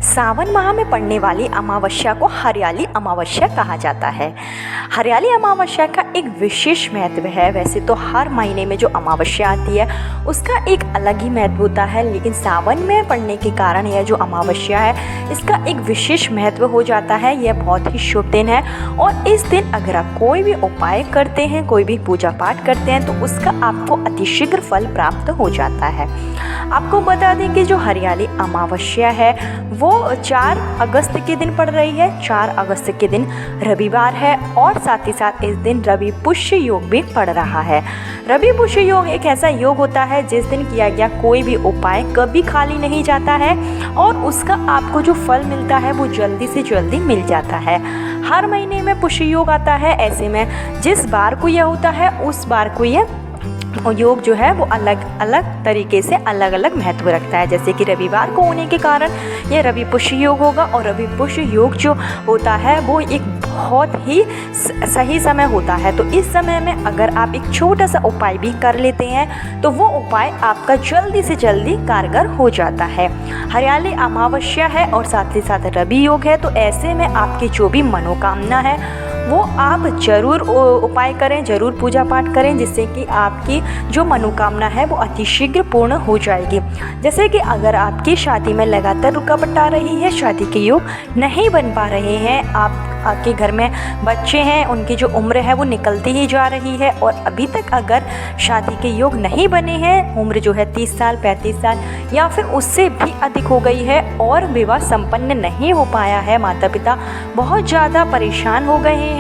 सावन माह में पड़ने वाली अमावस्या को हरियाली अमावस्या कहा जाता है। हरियाली अमावस्या का एक विशेष महत्व है। वैसे तो हर महीने में जो अमावस्या आती है उसका एक अलग ही महत्व होता है, लेकिन सावन में पड़ने के कारण यह जो अमावस्या है इसका एक विशेष महत्व हो जाता है। यह बहुत ही शुभ दिन है और इस दिन अगर आप कोई भी उपाय करते हैं, कोई भी पूजा पाठ करते हैं तो उसका आपको अतिशीघ्र फल प्राप्त हो जाता है। आपको बता दें कि जो हरियाली अमावस्या है वो 4 अगस्त के दिन पड़ रही है। 4 अगस्त के दिन रविवार है और साथ ही साथ इस दिन रवि पुष्य योग भी पड़ रहा है। रवि पुष्य योग एक ऐसा योग होता है जिस दिन किया गया कोई भी उपाय कभी खाली नहीं जाता है और उसका आपको जो फल मिलता है वो जल्दी से जल्दी मिल जाता है। हर महीने में पुष्य योग आता है, ऐसे में जिस बार को यह होता है उस बार को यह योग जो है वो अलग अलग तरीके से अलग अलग महत्व रखता है। जैसे कि रविवार को होने के कारण ये रवि पुष्य योग होगा और रवि पुष्य योग जो होता है वो एक बहुत ही सही समय होता है। तो इस समय में अगर आप एक छोटा सा उपाय भी कर लेते हैं तो वो उपाय आपका जल्दी से जल्दी कारगर हो जाता है। हरियाली अमावस्या है और साथ ही साथ रवि योग है, तो ऐसे में आपकी जो भी मनोकामना है वो आप ज़रूर उपाय करें, ज़रूर पूजा पाठ करें, जिससे कि आपकी जो मनोकामना है वो अतिशीघ्र पूर्ण हो जाएगी। जैसे कि अगर आपकी शादी में लगातार रुकावट आ रही है, शादी के योग नहीं बन पा रहे हैं, आपके घर में बच्चे हैं उनकी जो उम्र है वो निकलती ही जा रही है और अभी तक अगर शादी के योग नहीं बने हैं, उम्र जो है 30 साल 35 साल या फिर उससे भी अधिक हो गई है और विवाह संपन्न नहीं हो पाया है, माता पिता बहुत ज़्यादा परेशान हो गए हैं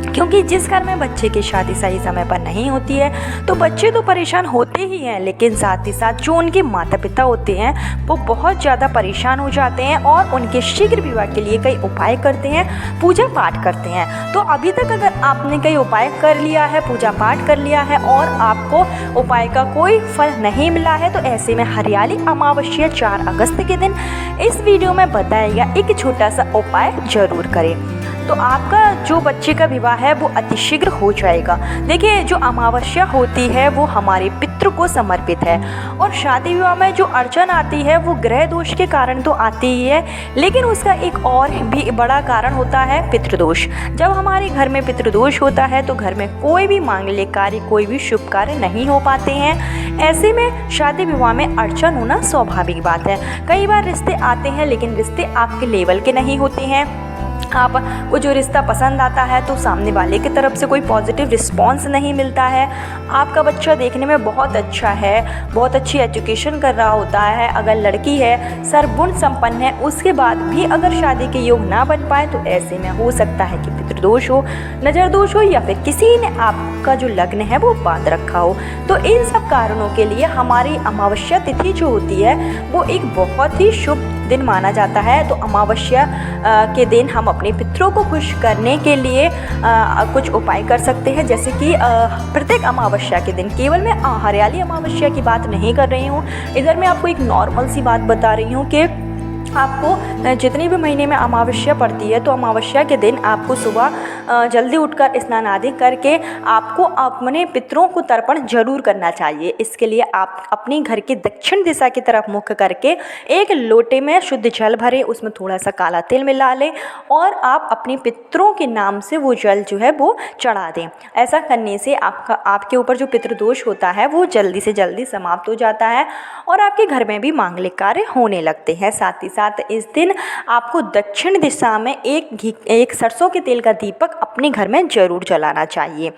क्योंकि जिस घर में बच्चे की शादी सही समय पर नहीं होती है तो बच्चे तो परेशान होते ही हैं, लेकिन साथ ही साथ जो उनके माता पिता होते हैं वो बहुत ज़्यादा परेशान हो जाते हैं और उनके शीघ्र विवाह के लिए कई उपाय करते हैं, पूजा पाठ करते हैं। तो अभी तक अगर आपने कई उपाय कर लिया है, पूजा पाठ कर लिया है और आपको उपाय का कोई फल नहीं मिला है तो ऐसे में हरियाली अमावस्या 4 अगस्त के दिन इस वीडियो में बताया गया एक छोटा सा उपाय ज़रूर करें तो आपका जो बच्चे का विवाह है वो अतिशीघ्र हो जाएगा। देखिए, जो अमावस्या होती है वो हमारे पितृ को समर्पित है और शादी विवाह में जो अड़चन आती है वो ग्रह दोष के कारण तो आती ही है, लेकिन उसका एक और भी बड़ा कारण होता है पितृदोष। जब हमारे घर में पितृदोष होता है तो घर में कोई भी मांगलिक कार्य, कोई भी शुभ कार्य नहीं हो पाते हैं। ऐसे में शादी विवाह में अड़चन होना स्वाभाविक बात है। कई बार रिश्ते आते हैं लेकिन रिश्ते आपके लेवल के नहीं होते हैं। आपको जो रिश्ता पसंद आता है तो सामने वाले की तरफ से कोई पॉजिटिव रिस्पांस नहीं मिलता है। आपका बच्चा देखने में बहुत अच्छा है, बहुत अच्छी एजुकेशन कर रहा होता है, अगर लड़की है सर्वगुण संपन्न है, उसके बाद भी अगर शादी के योग ना बन पाए तो ऐसे में हो सकता है कि पितृदोष हो, नज़र दोष हो या फिर किसी ने आपका जो लग्न है वो बांध रखा हो। तो इन सब कारणों के लिए हमारी अमावस्या तिथि जो होती है वो एक बहुत ही शुभ दिन माना जाता है। तो अमावस्या के दिन हम अपने पितरों को खुश करने के लिए कुछ उपाय कर सकते हैं। जैसे कि प्रत्येक अमावस्या के दिन, केवल मैं हरियाली अमावस्या की बात नहीं कर रही हूँ, इधर मैं आपको एक नॉर्मल सी बात बता रही हूँ कि आपको जितनी भी महीने में अमावस्या पड़ती है तो अमावस्या के दिन आपको सुबह जल्दी उठकर स्नान आदि करके आपको अपने पितरों को तर्पण जरूर करना चाहिए। इसके लिए आप अपने घर के दक्षिण दिशा की तरफ मुख करके एक लोटे में शुद्ध जल भरें, उसमें थोड़ा सा काला तिल मिला लें और आप अपने पितरों के नाम से वो जल जो है वो चढ़ा दें। ऐसा करने से आपके ऊपर जो पितृदोष होता है वो जल्दी से जल्दी समाप्त हो जाता है और आपके घर में भी मांगलिक कार्य होने लगते हैं। साथ ही साथ इस दिन आपको दक्षिण दिशा में एक सरसों के तेल का दीपक अपने घर में जरूर जलाना चाहिए।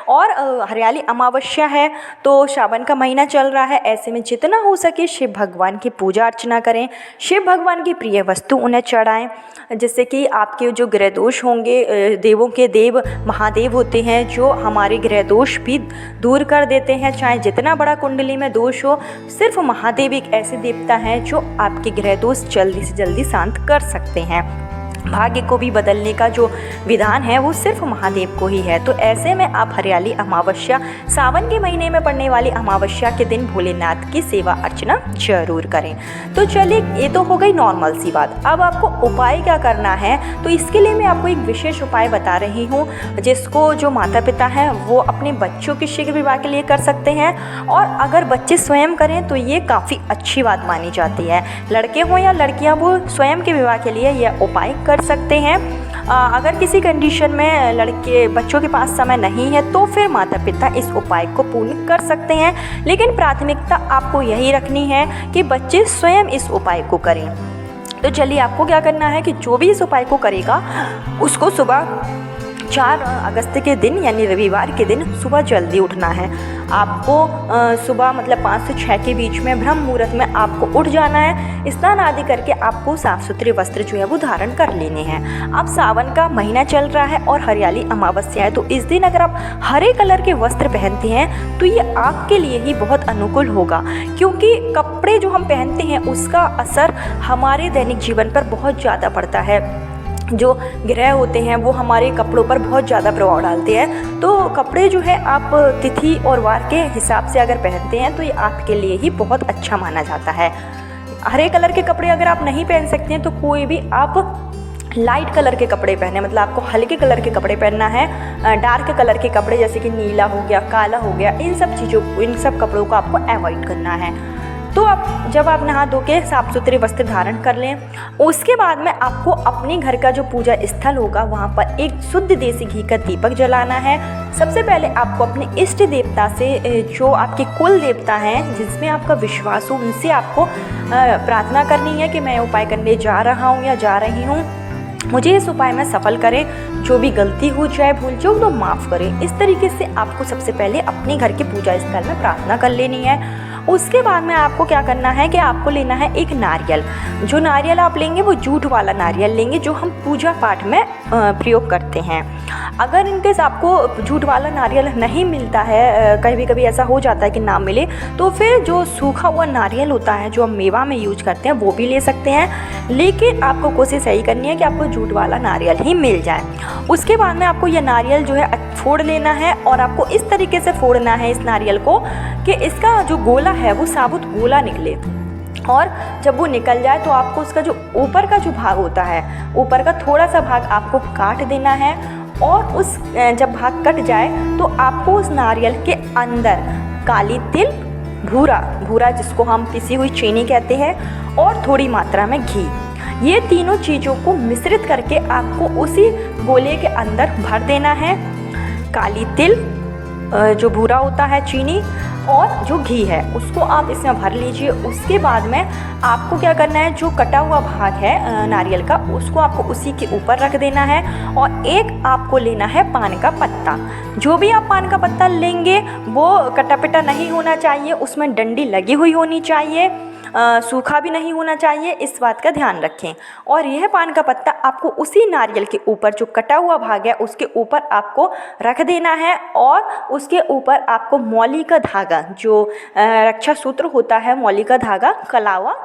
और हरियाली अमावस्या है तो श्रावण का महीना चल रहा है, ऐसे में जितना हो सके शिव भगवान की पूजा अर्चना करें, शिव भगवान की प्रिय वस्तु उन्हें चढ़ाएं, जिससे कि आपके जो ग्रह दोष होंगे, देवों के देव महादेव होते हैं जो हमारे ग्रह दोष भी दूर कर देते हैं। चाहे जितना बड़ा कुंडली में दोष हो, सिर्फ महादेव एक ऐसे देवता हैं जो आपके ग्रह दोष जल्दी से जल्दी शांत कर सकते हैं। भाग्य को भी बदलने का जो विधान है वो सिर्फ महादेव को ही है। तो ऐसे में आप हरियाली अमावस्या, सावन के महीने में पड़ने वाली अमावस्या के दिन भोलेनाथ की सेवा अर्चना जरूर करें। तो चलिए, ये तो हो गई नॉर्मल सी बात। अब आपको उपाय क्या करना है, तो इसके लिए मैं आपको एक विशेष उपाय बता रही हूँ, जिसको जो माता पिता हैं वो अपने बच्चों के शीघ्र विवाह के लिए कर सकते हैं, और अगर बच्चे स्वयं करें तो ये काफ़ी अच्छी बात मानी जाती है। लड़के हों या लड़कियाँ, वो स्वयं के विवाह के लिए यह उपाय कर सकते हैं। अगर किसी कंडीशन में लड़के बच्चों के पास समय नहीं है तो फिर माता पिता इस उपाय को पूर्ण कर सकते हैं, लेकिन प्राथमिकता आपको यही रखनी है कि बच्चे स्वयं इस उपाय को करें। तो चलिए, आपको क्या करना है कि जो भी इस उपाय को करेगा उसको सुबह 4 अगस्त के दिन यानी रविवार के दिन सुबह जल्दी उठना है। आपको सुबह मतलब 5 से 6 के बीच में ब्रह्म मुहूर्त में आपको उठ जाना है। स्नान आदि करके आपको साफ़ सुथरे वस्त्र जो है वो धारण कर लेने हैं। अब सावन का महीना चल रहा है और हरियाली अमावस्या है, तो इस दिन अगर आप हरे कलर के वस्त्र पहनते हैं तो ये आपके लिए ही बहुत अनुकूल होगा, क्योंकि कपड़े जो हम पहनते हैं उसका असर हमारे दैनिक जीवन पर बहुत ज़्यादा पड़ता है। जो ग्रह होते हैं वो हमारे कपड़ों पर बहुत ज़्यादा प्रभाव डालते हैं। तो कपड़े जो है आप तिथि और वार के हिसाब से अगर पहनते हैं तो ये आपके लिए ही बहुत अच्छा माना जाता है। हरे कलर के कपड़े अगर आप नहीं पहन सकते हैं तो कोई भी आप लाइट कलर के कपड़े पहने, मतलब आपको हल्के कलर के कपड़े पहनना है। डार्क कलर के कपड़े जैसे कि नीला हो गया, काला हो गया, इन सब कपड़ों को आपको अवॉइड करना है। तो अब जब आप नहा धो के साफ़ सुथरे वस्त्र धारण कर लें, उसके बाद में आपको अपने घर का जो पूजा स्थल होगा वहाँ पर एक शुद्ध देसी घी का दीपक जलाना है। सबसे पहले आपको अपने इष्ट देवता से, जो आपके कुल देवता हैं जिसमें आपका विश्वास हो, उनसे आपको प्रार्थना करनी है कि मैं उपाय करने जा रहा हूँ या जा रही हूँ, मुझे इस उपाय में सफल करें, जो भी गलती हो जाए, भूल जाओ तो माफ़ करें। इस तरीके से आपको सबसे पहले अपने घर के पूजा स्थल में प्रार्थना कर लेनी है। उसके बाद में आपको क्या करना है कि आपको लेना है एक नारियल। जो नारियल आप लेंगे वो जूट वाला नारियल लेंगे, जो हम पूजा पाठ में प्रयोग करते हैं। अगर इनकेस आपको जूट वाला नारियल नहीं मिलता है, कभी कभी ऐसा हो जाता है कि ना मिले, तो फिर जो सूखा हुआ नारियल होता है जो हम मेवा में यूज करते हैं वो भी ले सकते हैं, लेकिन आपको कोशिश यही करनी है कि आपको जूट वाला नारियल ही मिल जाए। उसके बाद में आपको यह नारियल जो है फोड़ लेना है, और आपको इस तरीके से फोड़ना है इस नारियल को कि इसका जो गोला है वो साबुत गोला निकले, और जब वो निकल जाए तो आपको उसका जो ऊपर का जो भाग होता है, ऊपर का थोड़ा सा भाग आपको काट देना है, और उस जब भाग कट जाए तो आपको उस नारियल के अंदर काली तिल, भूरा जिसको हम पिसी हुई चीनी कहते हैं, और थोड़ी मात्रा में घी, ये तीनों चीज़ों को मिश्रित करके आपको उसी गोले के अंदर भर देना है। काली तिल, जो भूरा होता है चीनी, और जो घी है उसको आप इसमें भर लीजिए। उसके बाद में आपको क्या करना है, जो कटा हुआ भाग है नारियल का, उसको आपको उसी के ऊपर रख देना है, और एक आपको लेना है पान का पत्ता। जो भी आप पान का पत्ता लेंगे वो कटा पिटा नहीं होना चाहिए, उसमें डंडी लगी हुई होनी चाहिए, सूखा भी नहीं होना चाहिए, इस बात का ध्यान रखें। और यह पान का पत्ता आपको उसी नारियल के ऊपर, जो कटा हुआ भाग है उसके ऊपर आपको रख देना है, और उसके ऊपर आपको मौली का धागा, जो रक्षा सूत्र होता है, मौली का धागा, कलावा,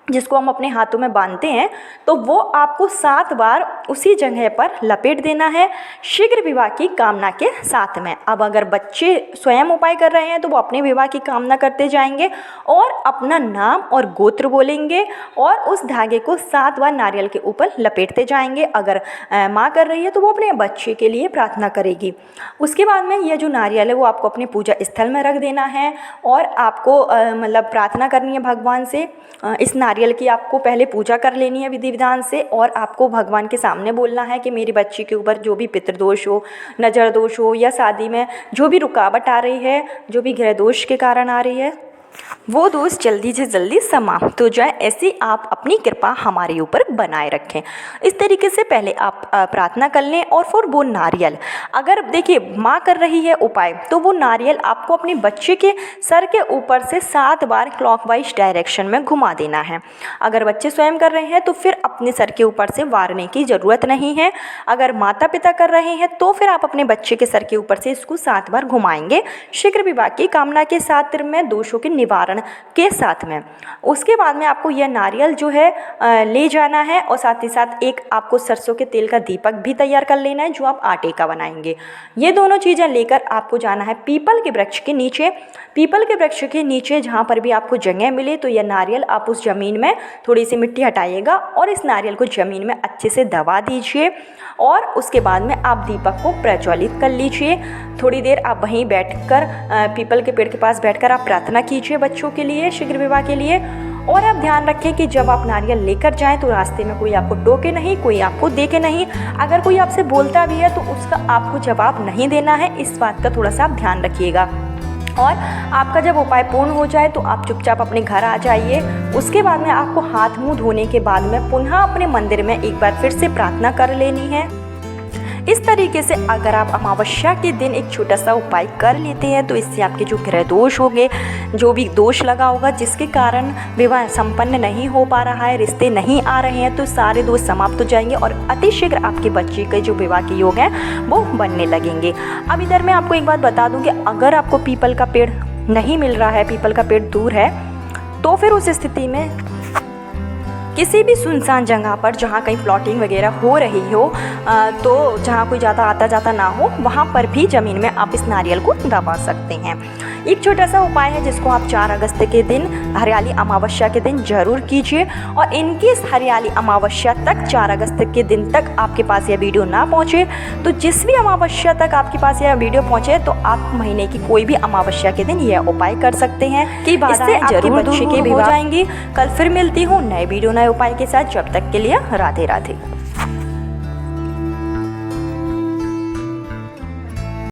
जिसको हम अपने हाथों में बांधते हैं, तो वो आपको 7 बार उसी जगह पर लपेट देना है, शीघ्र विवाह की कामना के साथ में। अब अगर बच्चे स्वयं उपाय कर रहे हैं तो वो अपने विवाह की कामना करते जाएंगे और अपना नाम और गोत्र बोलेंगे, और उस धागे को 7 बार नारियल के ऊपर लपेटते जाएंगे। अगर माँ कर रही है तो वो अपने बच्चे के लिए प्रार्थना करेगी। उसके बाद में ये जो नारियल है वो आपको अपने पूजा स्थल में रख देना है, और आपको मतलब प्रार्थना करनी है भगवान से। इस नारियल की आपको पहले पूजा कर लेनी है विधि विधान से, और आपको भगवान के सामने बोलना है कि मेरी बच्ची के ऊपर जो भी पितृदोष हो, नज़र दोष हो, या शादी में जो भी रुकावट आ रही है, जो भी ग्रह दोष के कारण आ रही है, वो दोष जल्दी से जल्दी समाप्त हो जाए। ऐसी आप अपनी कृपा हमारे ऊपर बनाए रखें। इस तरीके से पहले आप प्रार्थना कर लें, और फिर वो नारियल, अगर देखिए माँ कर रही है उपाय, तो वो नारियल आपको अपने बच्चे के सर के ऊपर से 7 बार क्लॉकवाइज डायरेक्शन में घुमा देना है। अगर बच्चे स्वयं कर रहे हैं तो फिर अपने सर के ऊपर से वारने की ज़रूरत नहीं है। अगर माता पिता कर रहे हैं तो फिर आप अपने बच्चे के सर के ऊपर से इसको 7 बार घुमाएंगे। शीघ्र विवाह की कामना के साथ में दोषों के निवारण के साथ में। उसके बाद में आपको यह नारियल जो है ले जाना है और साथ ही साथ एक आपको सरसों के तेल का दीपक भी तैयार कर लेना है जो आप आटे का बनाएंगे। ये दोनों चीज़ें लेकर आपको जाना है पीपल के वृक्ष के नीचे। पीपल के वृक्ष के नीचे जहाँ पर भी आपको जगह मिले तो यह नारियल आप उस ज़मीन में थोड़ी सी मिट्टी हटाइएगा और इस नारियल को ज़मीन में अच्छे से दबा दीजिए और उसके बाद में आप दीपक को प्रज्वलित कर लीजिए। थोड़ी देर आप वहीं बैठकर पीपल के पेड़ के पास बैठकर आप प्रार्थना कीजिए बच्चों के लिए, शीघ्र विवाह के लिए। और आप ध्यान रखें कि जब आप नारियल लेकर जाएं तो रास्ते में कोई आपको टोके नहीं, कोई आपको दे के नहीं। अगर कोई आपसे बोलता भी है तो उसका आपको जवाब नहीं देना है, इस बात का थोड़ा सा आप ध्यान रखिएगा। और आपका जब उपाय पूर्ण हो जाए तो आप चुपचाप अपने घर आ जाइए। उसके बाद में आपको हाथ मुंह धोने के बाद में पुनः अपने मंदिर में एक बार फिर से प्रार्थना कर लेनी है। इस तरीके से अगर आप अमावस्या के दिन एक छोटा सा उपाय कर लेते हैं तो इससे आपके जो ग्रह दोष होंगे, जो भी दोष लगा होगा जिसके कारण विवाह संपन्न नहीं हो पा रहा है, रिश्ते नहीं आ रहे हैं, तो सारे दोष समाप्त हो जाएंगे और अतिशीघ्र आपके बच्चे के जो विवाह के योग हैं वो बनने लगेंगे। अब इधर मैं आपको एक बात बता दूं कि अगर आपको पीपल का पेड़ नहीं मिल रहा है, पीपल का पेड़ दूर है, तो फिर उस स्थिति में किसी भी सुनसान जगह पर जहाँ कहीं प्लॉटिंग वगैरह हो रही हो तो जहाँ कोई ज़्यादा आता जाता ना हो, वहाँ पर भी ज़मीन में आप इस नारियल को दबा सकते हैं। एक छोटा सा उपाय है जिसको आप 4 अगस्त के दिन, हरियाली अमावस्या के दिन ज़रूर कीजिए। और इनकी इस हरियाली अमावस्या तक, 4 अगस्त के दिन तक आपके पास यह वीडियो ना पहुँचे, तो जिस भी अमावस्या तक आपके पास यह वीडियो पहुँचे तो आप महीने की कोई भी अमावस्या के दिन यह उपाय कर सकते हैं कि बाधाएं जरूर दूर हो जाएंगी। कल फिर मिलती हूँ नए वीडियो नए उपाय के साथ। जब तक के लिए राधे राधे।